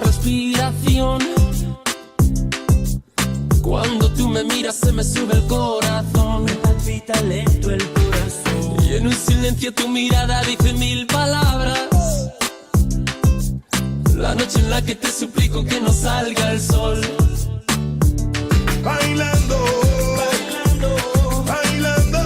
respiración. Cuando tú me miras se me sube el corazón. Me palpita lento el corazón. Y en un silencio tu mirada dice mil palabras. La noche en la que te suplico que no salga el sol. Bailando, bailando, bailando,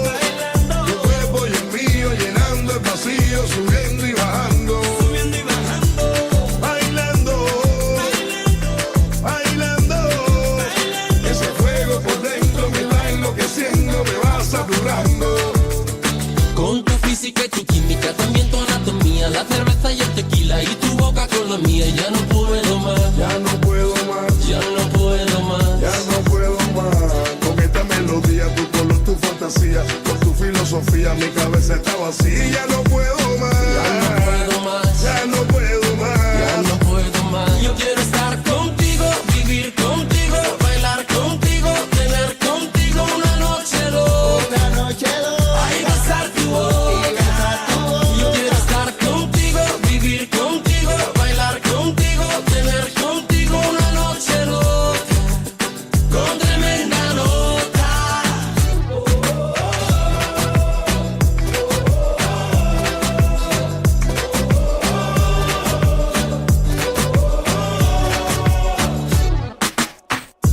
bailando. Tu cuerpo y el mío llenando el vacío, subiendo y bajando, Subiendo y bajando. bailando, bailando, bailando, bailando. Ese fuego por dentro me va enloqueciendo, me va saturando. Con tu física y tu química, también tu anatomía, la cerveza y el tequila y tu boca con la mía. Ya no puedo más, Ya no puedo más, ya no puedo más. ya no puedo más. Con esta melodía, tu color, tu fantasía, con tu filosofía, mi cabeza está vacía. Ya no puedo más, Ya no puedo más, ya no puedo más. ya no puedo más. Yo quiero estar contigo, vivir contigo, bailar contigo, tener contigo una noche loca. Una noche loca. Ay, besar tu boca. Yo quiero estar contigo, vivir contigo, bailar contigo, tener contigo una noche loca. Con tremenda nota.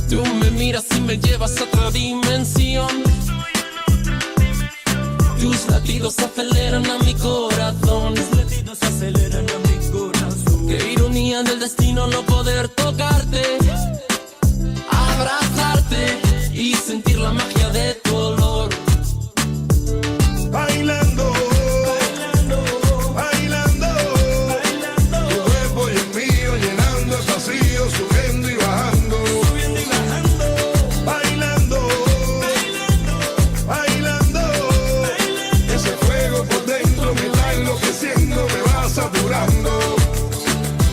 Tú me miras y me llevas a otra dimensión. Tus latidos aceleran a mi corazón. Los latidos aceleran a mi corazón. Qué ironía del destino no poder tocarte, abrazarte y sentir la magia de tu olor. Bailando, Bailando, bailando, bailando. tu cuerpo y el mío llenando el vacío, subiendo y bajando, Subiendo y bajando. bailando, Bailando, bailando. bailando. Ese fuego por dentro me va enloqueciendo, me va saturando.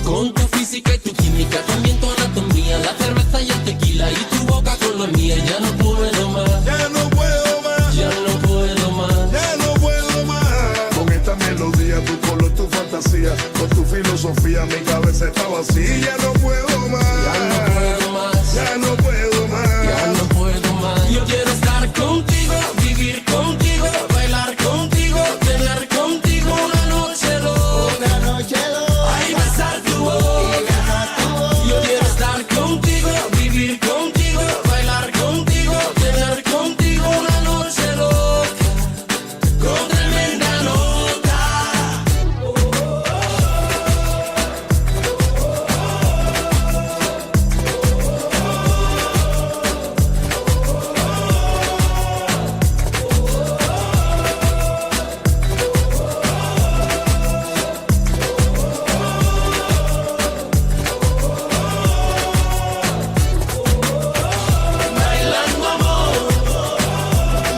Con tu física y tu química, también tu anatomía, la cerveza y el tequila y tu boca con la mía. Ya no puedo más, Ya no puedo más, ya no puedo más. ya no puedo más. Con esta melodía, tu color, tu fantasía, con tu filosofía, mi cabeza está vacía. Ya no puedo más, Ya no puedo más, ya no puedo más. ya no puedo más. Yo quiero estar contigo, vivir contigo, bailar contigo, tener contigo una noche loca. Una noche loca. Ay, besar tu boca. Yo quiero estar contigo, vivir contigo, bailar contigo, tener contigo una noche loca. Con tremenda nota.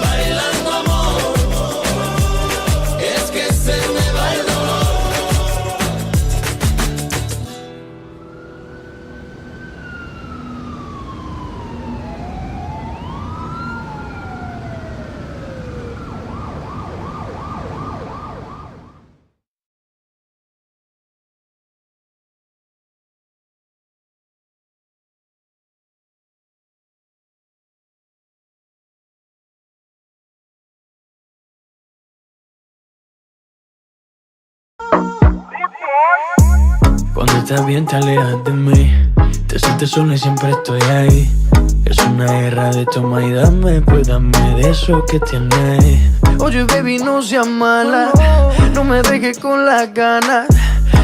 Bailando amor, es que se me va el dolor. Cuando estás bien te alejas de mí, te sientes sola y siempre estoy ahí. Es una guerra de toma y dame, pues dame de eso que tienes. Oye baby, no seas mala, no me dejes con las ganas.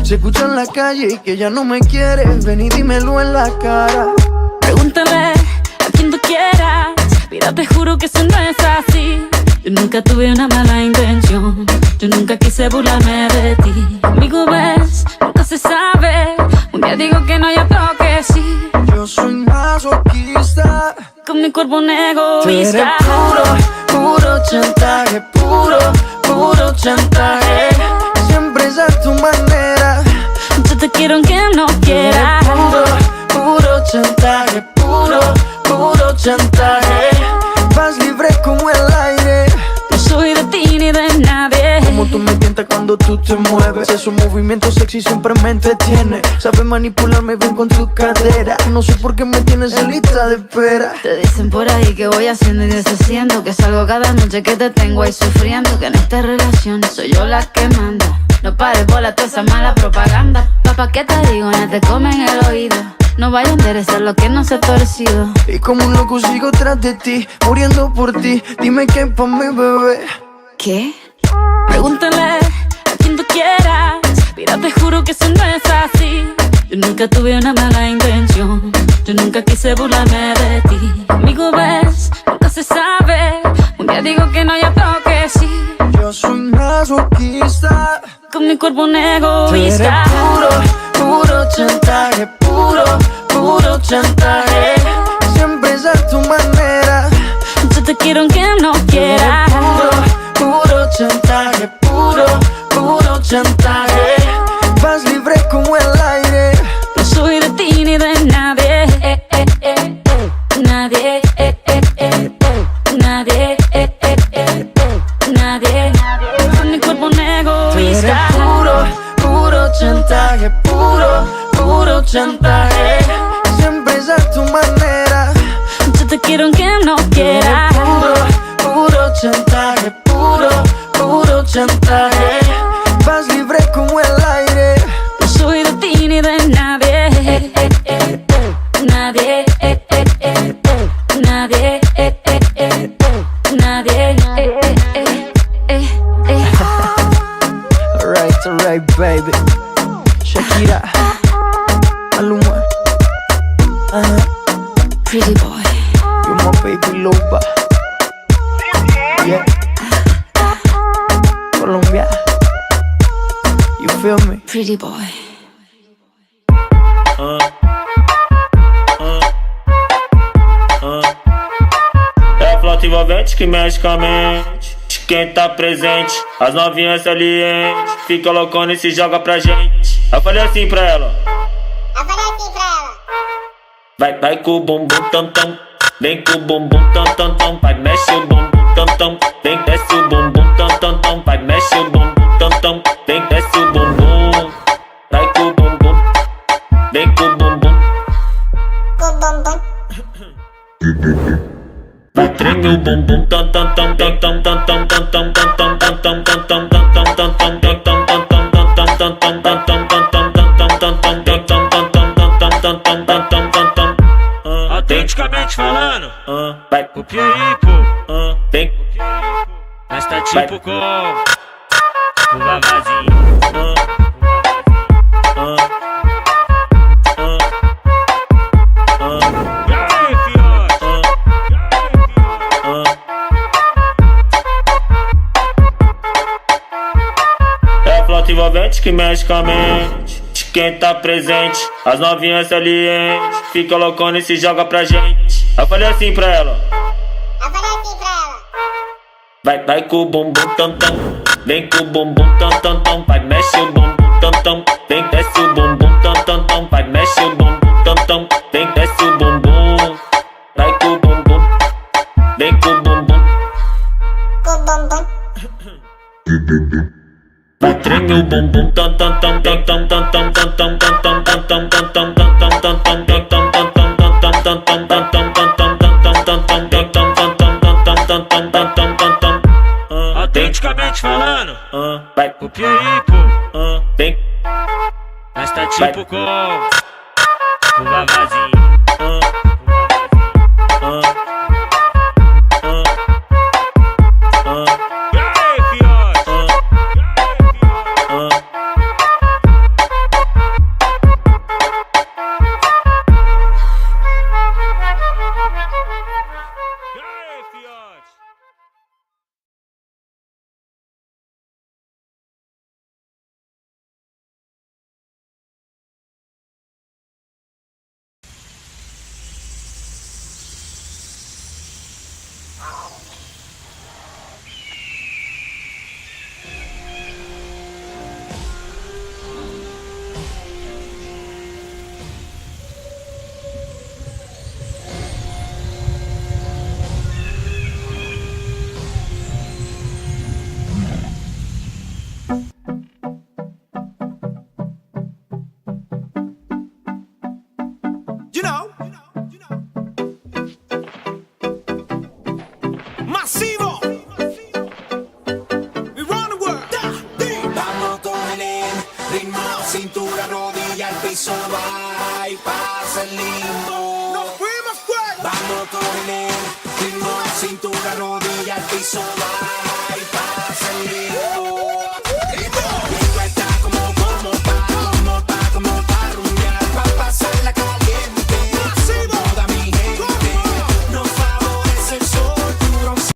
Se escucha en la calle y que ya no me quieres, ven y dímelo en la cara. Pregúntale a quien tú quieras, mira te juro que eso no es así. Yo nunca tuve una mala intención, yo nunca quise burlarme de ti. Conmigo ves, nunca se sabe, un día digo que no y otro que sí. Yo soy masoquista, Con mi cuerpo un tú eres egoísta. puro chantaje, puro chantaje. Siempre es a tu manera. Yo te quiero aunque no Tú eres quieras. puro chantaje, puro chantaje. Vas libre como el aire, No soy de ti ni de nadie. como tú me tientas cuando cuando tú te mueves. Esos movimientos sexy siempre me entretiene. Sabes manipularme bien con tu cadera. No sé por qué me tienes en lista de espera. Te dicen por ahí que voy haciendo y deshaciendo, que salgo cada noche que te tengo ahí sufriendo, que en esta relación soy yo la que manda. No pares bola toda esa mala propaganda. Papá, ¿qué te digo? No te comen el oído. No vaya a enderezar lo que no se ha torcido. Y como un loco sigo tras de ti, muriendo por ti. Dime qué pa' mi bebé. ¿Qué? Pregúntale a quien tú quieras. Mira, te juro que eso no es así. Yo nunca tuve una mala intención. Yo nunca quise burlarme de ti. Amigo, ves, nunca se sabe. Un día digo que no y otro que sí. Yo soy masoquista. Con mi cuerpo un Tú eres egoísta. puro chantaje. Puro chantaje. Siempre es a tu manera. Yo te quiero aunque no quiera. Puro chantaje. Puro chantaje. Vas libre como el aire. No soy de ti ni de nadie. Nadie. Nadie. Nadie. Con mi cuerpo un Tú eres egoísta. puro chantaje. Puro chantaje. Siempre es a tu manera. Yo te quiero aunque no quiera. Puro chantaje. Puro chantaje. Vas libre como el aire. No soy de ti ni de nadie. Nadie. Nadie. Nadie. Alright, baby. Shakira, Maluma, Pretty boy. you're my baby loba. Yeah, Colombia, you feel me? Pretty boy. É flauta envolvente que mexe com a mente de quem tá presente. As novinhas salientes fica loucona e se joga pra gente. Eu falei assim pra ela. Vai com o bumbum tam tam. Vem com o bumbum tam tam tam. Vai mexe o bumbum tam tam. Vem desce o bumbum tam tam tam. Vai mexe o bumbum tam tam. Vem desce o bumbum. Vai com o bumbum. Vem com o bumbum. Vai treme o bumbum tam tam tam tam tam tam tam tam tam tam tam tam tam tam tam tam tam tam tam Autenticamente falando, vai o Pieripo, vem mas tá tipo com o Vavazinho. E aí, fiote? É flauta envolvente que mexe com a mente de quem tá presente. As novinhas salientes fica loucona e se joga pra gente. Eu falei assim pra ela. Vai com o bumbum tam tam. Vem com o bumbum tam tam tam. Vai mexe o bumbum tam tam. Vem desce o bumbum tam tam tam. Vai mexe o bumbum tam tam. Vem desce o bumbum. Vai com o bumbum. Vem com o bumbum. Vai treme o bumbum tam tam tam tam tam tam tam tam tam tam tam tam tam tam tam tam tam tam Autenticamente falando, vai o Pieripo, vem mas tá tipo com o Vavazinho. E aí, fiote? E aí, fiote? You know. Masivo. We run the world. Vamos con el ritmo, cintura, rodilla, al piso, va y pasa el limbo. Nos fuimos fuera. Vamos con el ritmo, cintura, rodilla, al piso, va y pasa el limbo.